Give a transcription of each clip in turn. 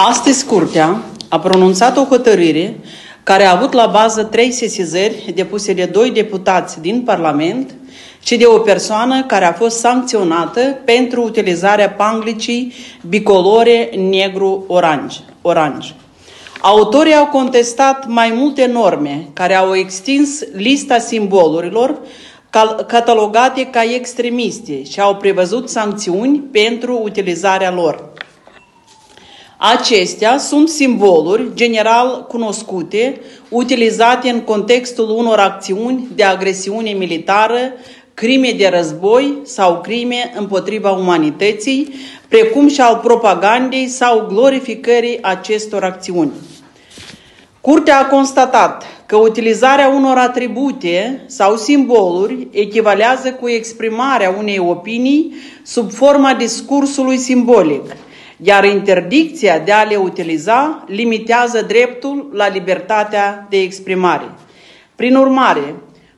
Astăzi, Curtea a pronunțat o hotărâre care a avut la bază 3 sesizări depuse de 2 deputați din Parlament și de o persoană care a fost sancționată pentru utilizarea panglicii bicolore negru-oranj. Autorii au contestat mai multe norme care au extins lista simbolurilor catalogate ca extremiste și au prevăzut sancțiuni pentru utilizarea lor. Acestea sunt simboluri general cunoscute, utilizate în contextul unor acțiuni de agresiune militară, crime de război sau crime împotriva umanității, precum și al propagandei sau glorificării acestor acțiuni. Curtea a constatat că utilizarea unor atribute sau simboluri echivalează cu exprimarea unei opinii sub forma discursului simbolic, iar interdicția de a le utiliza limitează dreptul la libertatea de exprimare. Prin urmare,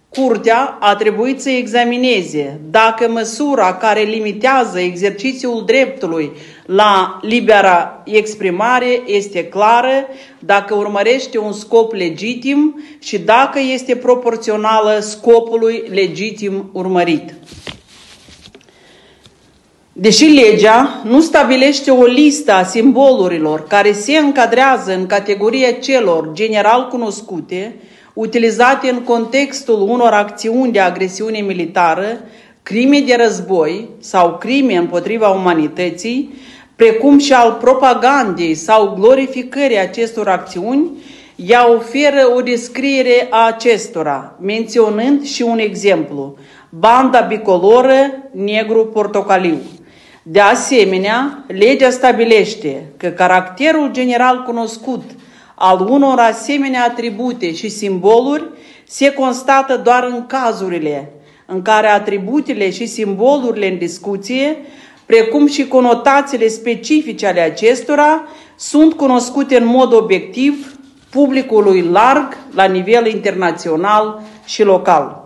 Curtea a trebuit să examineze dacă măsura care limitează exercițiul dreptului la libera exprimare este clară, dacă urmărește un scop legitim și dacă este proporțională scopului legitim urmărit. Deși legea nu stabilește o listă a simbolurilor care se încadrează în categoria celor general cunoscute, utilizate în contextul unor acțiuni de agresiune militară, crime de război sau crime împotriva umanității, precum și al propagandei sau glorificării acestor acțiuni, ea oferă o descriere a acestora, menționând și un exemplu: banda bicoloră negru-portocaliu. De asemenea, legea stabilește că caracterul general cunoscut al unor asemenea atribute și simboluri se constată doar în cazurile în care atributele și simbolurile în discuție, precum și conotațiile specifice ale acestora, sunt cunoscute în mod obiectiv publicului larg la nivel internațional și local.